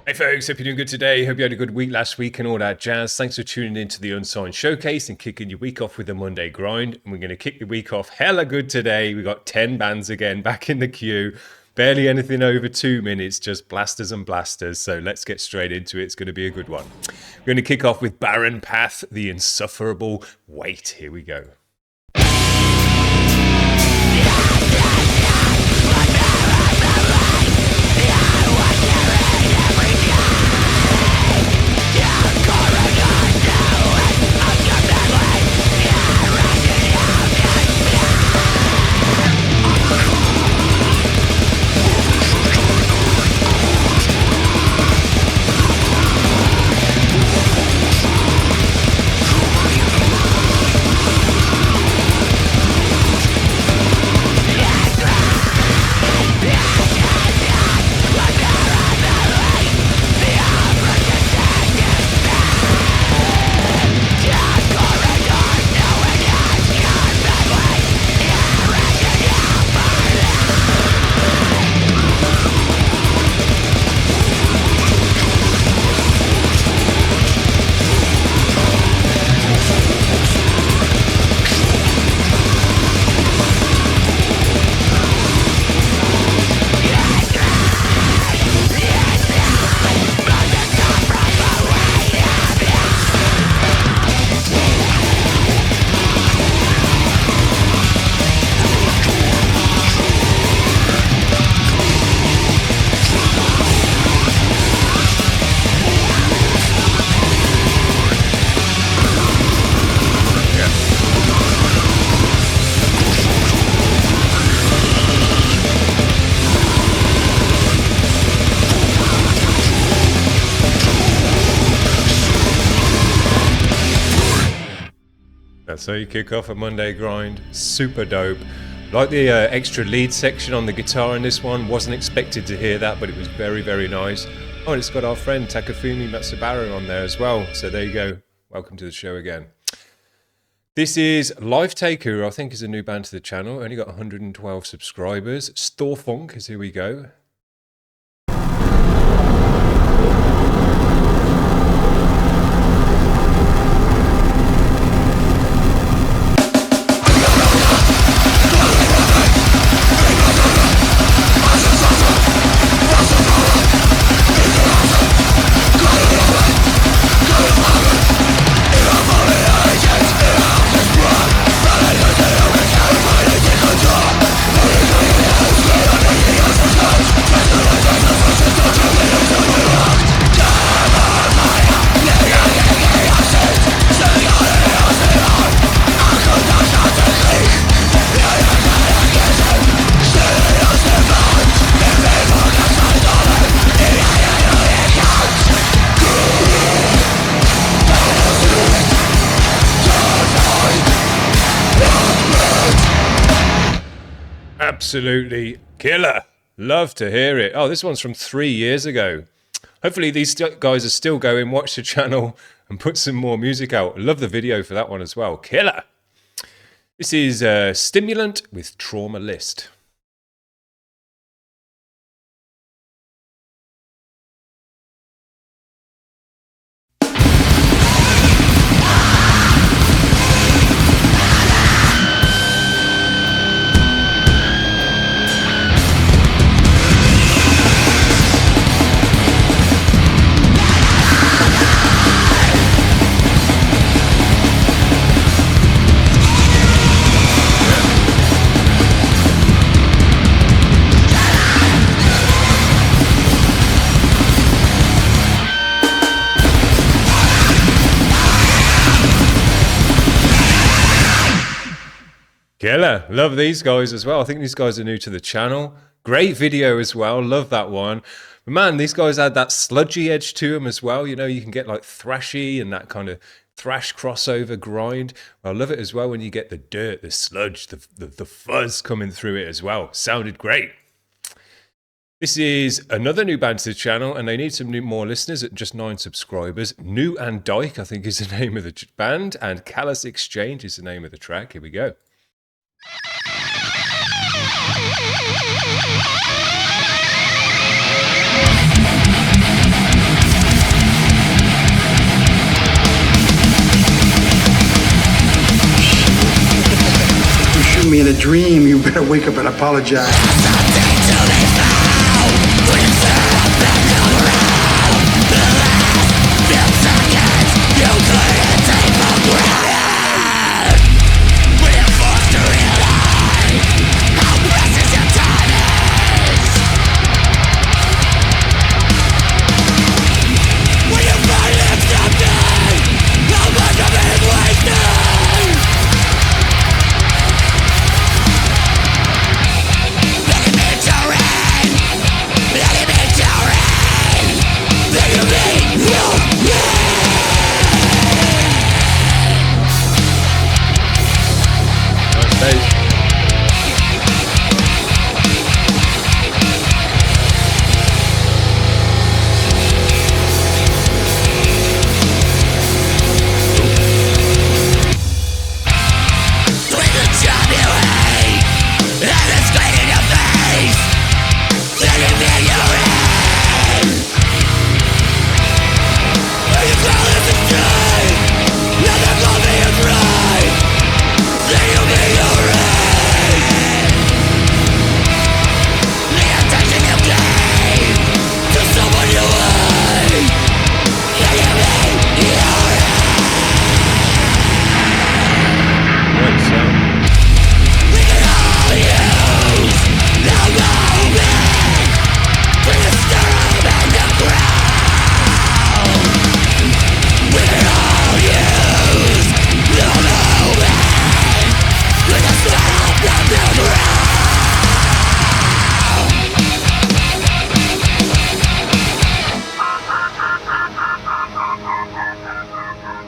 Hey folks, hope you're doing good today. Hope you had a good week last week and all that jazz. Thanks for tuning in to the Unsigned Showcase and kicking your week off with a Monday grind. And we're going to kick the week off hella good today. We got 10 bands again back in the queue. Barely anything over 2 minutes, just blasters and blasters. So let's get straight into it. It's going to be a good one. We're going to kick off with Barren Path, the Insufferable. Wait, here we go. That's how you kick off a Monday grind. Super dope. Like the extra lead section on the guitar in this one. Wasn't expected to hear that, but it was very, very nice. Oh, and it's got our friend Takafumi Matsubaru on there as well. So there you go. Welcome to the show again. This is LIFETAKER, who I think is a new band to the channel. Only got 112 subscribers. STÖRFUNK is here we go. Absolutely killer. Love to hear it. Oh, this one's from 3 years ago. Hopefully these guys are still going. Watch the channel and put some more music out. Love the video for that one as well. Killer. This is Stimulant with Trauma List. Killer. Love these guys as well. I think these guys are new to the channel. Great video as well. Love that one. But man, these guys had that sludgy edge to them as well. You know, you can get like thrashy and that kind of thrash crossover grind. I love it as well when you get the dirt, the sludge, the fuzz coming through it as well. Sounded great. This is another new band to the channel, and they need some more listeners at just 9 subscribers. NewandDyke, I think, is the name of the band, and Callous Exchange is the name of the track. Here we go. a dream, you better wake up and apologize.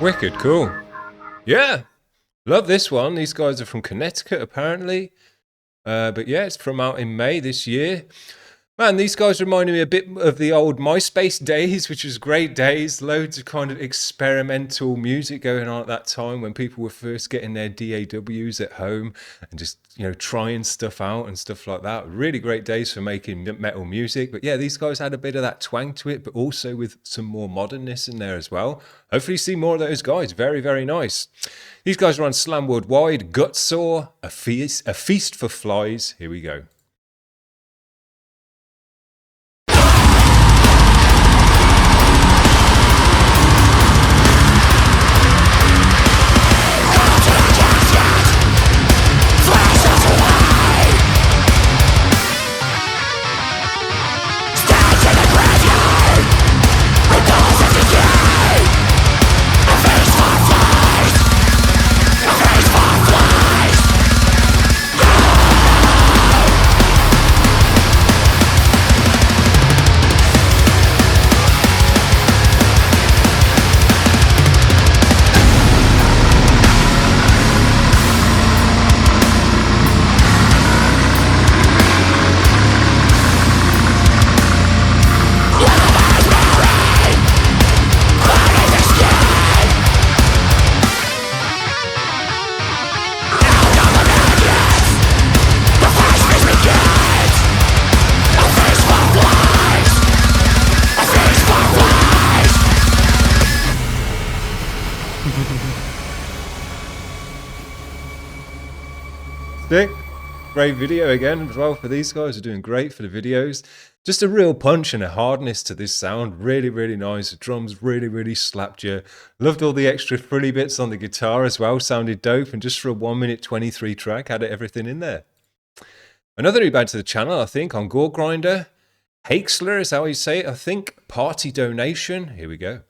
Wicked cool. Yeah, love this one. These guys are from Connecticut apparently, but yeah, it's from out in May this year. Man, these guys reminded me a bit of the old MySpace days, which was great days. Loads of kind of experimental music going on at that time when people were first getting their DAWs at home and just, you know, trying stuff out and stuff like that. Really great days for making metal music. But yeah, these guys had a bit of that twang to it, but also with some more modernness in there as well. Hopefully see more of those guys. Very, very nice. These guys are on Slam Worldwide. GUTSAW, a feast for flies. Here we go. Great video again as well for these guys. Are doing great for the videos. Just a real punch and a hardness to this sound. Really, really nice. The drums really, really slapped you. Loved all the extra frilly bits on the guitar as well. Sounded dope. And just for a 1 minute 23 track, had everything in there. Another new band to the channel, I think, on Gore Grinder. Haexler is how you say it, I think. Party Donation. Here we go.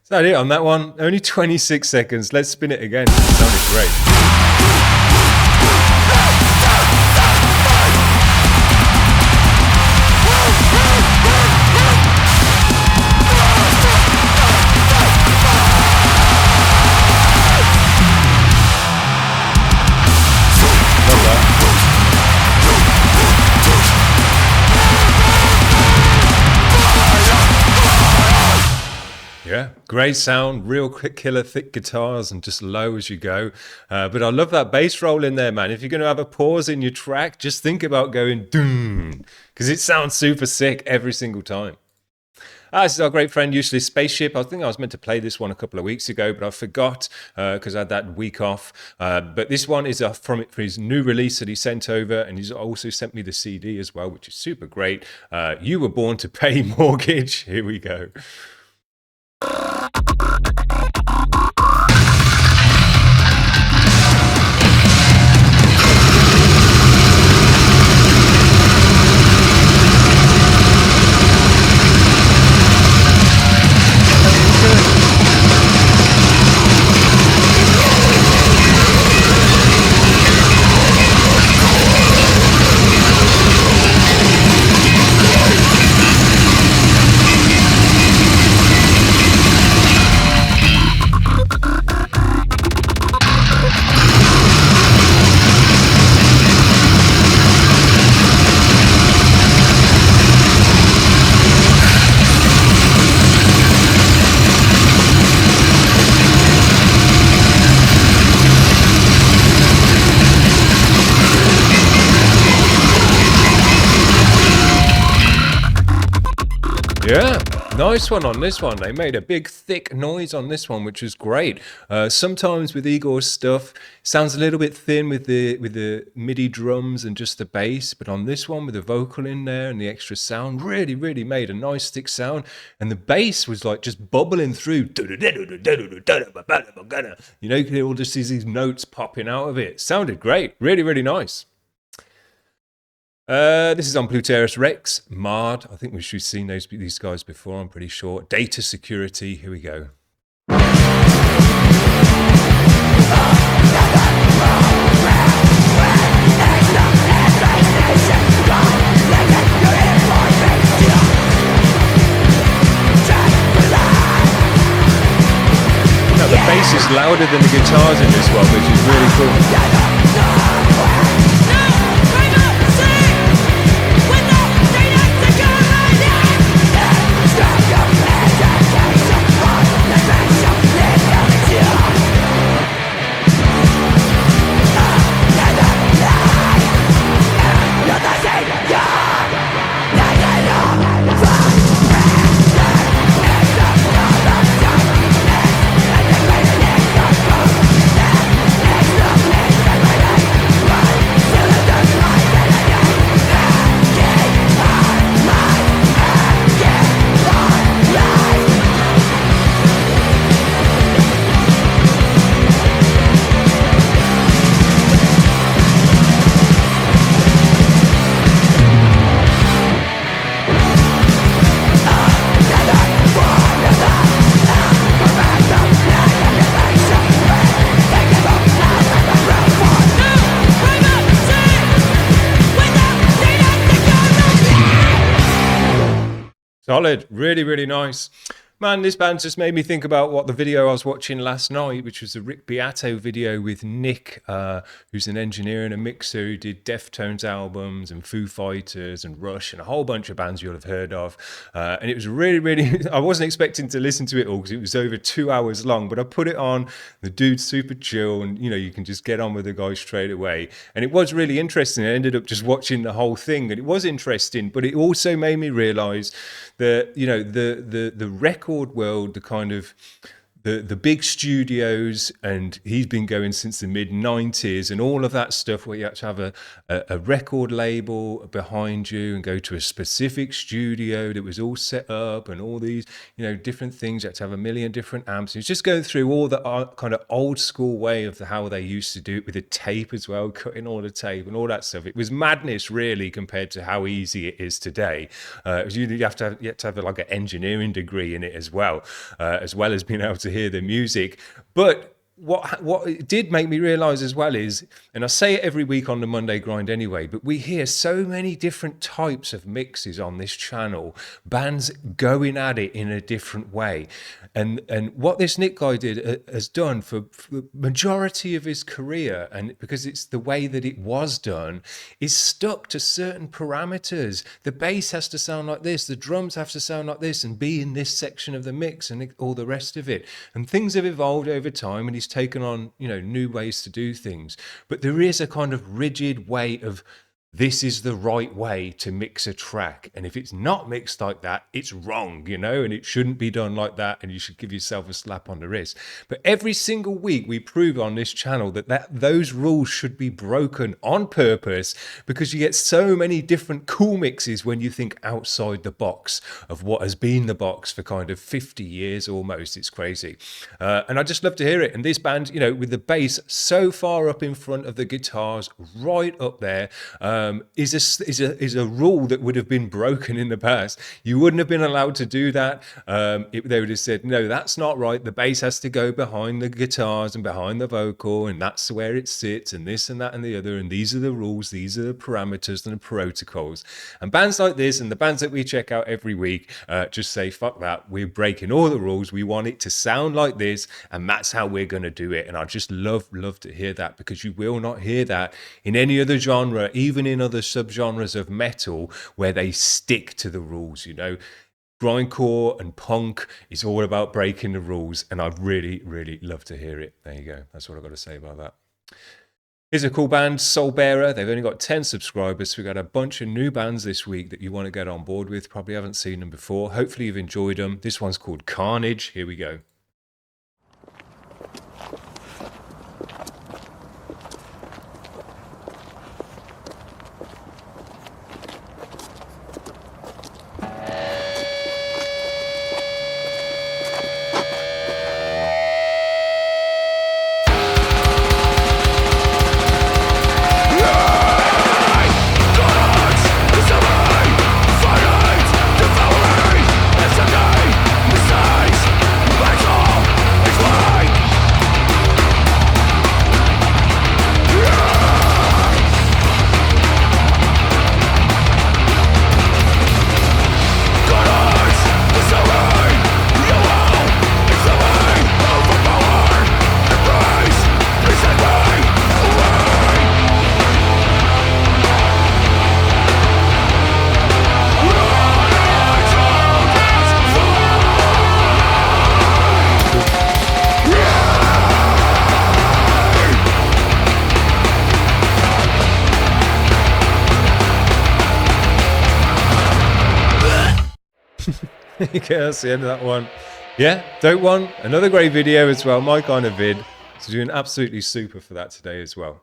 Is that it on that one? Only 26 seconds. Let's spin it again. It sounded great. Love that. Yeah, great sound, real quick killer, thick guitars, and just low as you go. But I love that bass roll in there, man. If you're going to have a pause in your track, just think about going doom, because it sounds super sick every single time. This is our great friend, Useless Spaceship. I think I was meant to play this one a couple of weeks ago, but I forgot because I had that week off. But this one is from his new release that he sent over, and he's also sent me the CD as well, which is super great. You Were Born to Pay Mortgage. Here we go. Yeah, nice one on this one. They made a big thick noise on this one, which was great. Sometimes with Igor's stuff, sounds a little bit thin with the MIDI drums and just the bass, but on this one with the vocal in there and the extra sound, really made a nice thick sound. And the bass was like just bubbling through. You know, you can all just see these notes popping out of it. Sounded great, really nice. This is on Pluterus Rex, Mard. I think we've seen these guys before, I'm pretty sure. Data Security, here we go. Now, the bass is louder than the guitars in this one, which is really cool. Solid, really nice. Man, this band just made me think about what the video I was watching last night, which was the Rick Beato video with Nick, who's an engineer and a mixer who did Deftones albums and Foo Fighters and Rush and a whole bunch of bands you'll have heard of. And it was really, I wasn't expecting to listen to it all because it was over 2 hours long, but I put it on, the dude's super chill and, you know, you can just get on with the guy straight away. And it was really interesting. I ended up just watching the whole thing and it was interesting, but it also made me realize that, you know, the record world, the kind of the big studios, and he's been going since the mid-90s and all of that stuff where you have to have a record label behind you and go to a specific studio that was all set up and all these, you know, different things. You have to have a million different amps. It's just going through all the kind of old school way of how they used to do it with the tape as well, cutting all the tape and all that stuff. It was madness really compared to how easy it is today. You have to have like an engineering degree in it as well as being able to hear the music. But what it did make me realize as well is, and I say it every week on the Monday grind anyway, but we hear so many different types of mixes on this channel, bands going at it in a different way. And what this Nick guy has done for majority of his career, and because it's the way that it was done, is stuck to certain parameters. The bass has to sound like this, the drums have to sound like this, and be in this section of the mix, and all the rest of it. And things have evolved over time, and he's taken on, you know, new ways to do things. But there is a kind of rigid way of, this is the right way to mix a track, and if it's not mixed like that, it's wrong, you know, and it shouldn't be done like that, and you should give yourself a slap on the wrist. But every single week we prove on this channel that those rules should be broken on purpose, because you get so many different cool mixes when you think outside the box of what has been the box for kind of 50 years almost. It's crazy. And I just love to hear it. And this band, you know, with the bass so far up in front of the guitars, right up there, is a rule that would have been broken in the past. You wouldn't have been allowed to do that. They would have said, no, that's not right. The bass has to go behind the guitars and behind the vocal, and that's where it sits, and this and that and the other, and these are the rules, these are the parameters and the protocols. And bands like this and the bands that we check out every week just say, fuck that, we're breaking all the rules, we want it to sound like this, and that's how we're going to do it. And I just love to hear that, because you will not hear that in any other genre, even in other subgenres of metal, where they stick to the rules. You know, grindcore and punk is all about breaking the rules, and I really love to hear it. There you go. That's what I've got to say about that. Here's a cool band, Soulbearer. They've only got 10 subscribers, so we've got a bunch of new bands this week that you want to get on board with. Probably haven't seen them before. Hopefully you've enjoyed them. This one's called Carnage. Here we go. Okay, that's the end of that one. Yeah, Dope one. Another great video as well, my kind of vid. So doing absolutely super for that today as well.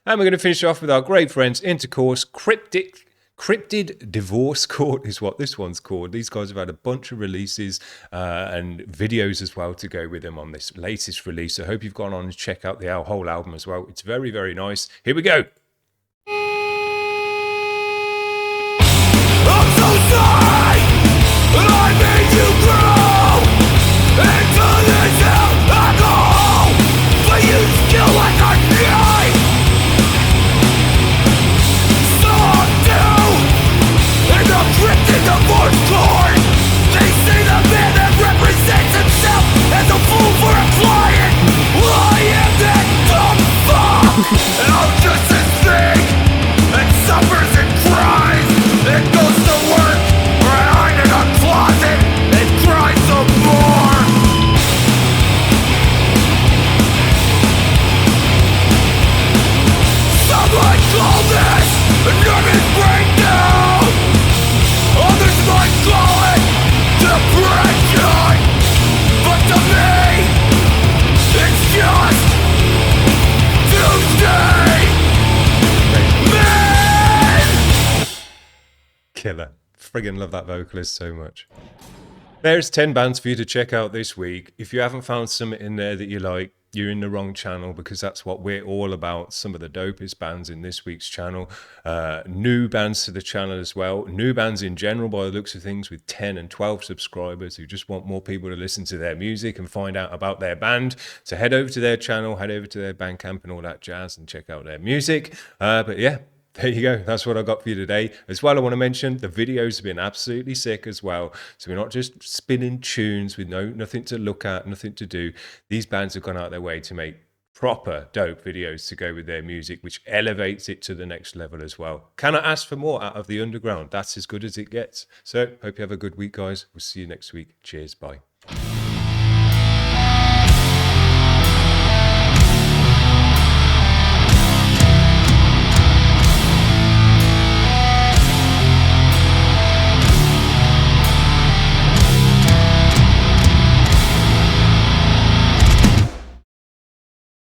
And we're going to finish off with our great friends, Intercourse. Cryptid Divorce Court is what this one's called. These guys have had a bunch of releases and videos as well to go with them on this latest release. So I hope you've gone on and check out the whole album as well. It's very nice. Here we go. I'm so sorry that I made you grow into this alcohol, but you still like a knife. So I'm due in the cryptid divorce court. They say the man that represents himself as a fool for a client. Well, I am that dumb fuck, and I'm just this thing that suffers and cries and goes to work or hide in a closet and cries some more. Some might call this a nervous breakdown. Others might call it depression. But to me, it's just Tuesday. Man! Killer. Friggin' love that vocalist so much. There's 10 bands for you to check out this week. If you haven't found some in there that you like, you're in the wrong channel, because that's what we're all about. Some of the dopest bands in this week's channel, new bands to the channel as well, new bands in general by the looks of things, with 10 and 12 subscribers who just want more people to listen to their music and find out about their band. So head over to their channel, head over to their Bandcamp and all that jazz, and check out their music. But yeah, there you go. That's what I got for you today. As well, I want to mention the videos have been absolutely sick as well. So we're not just spinning tunes with nothing to look at, nothing to do. These bands have gone out their way to make proper dope videos to go with their music, which elevates it to the next level as well. Cannot ask for more out of the underground. That's as good as it gets. So hope you have a good week, guys. We'll see you next week. Cheers. Bye.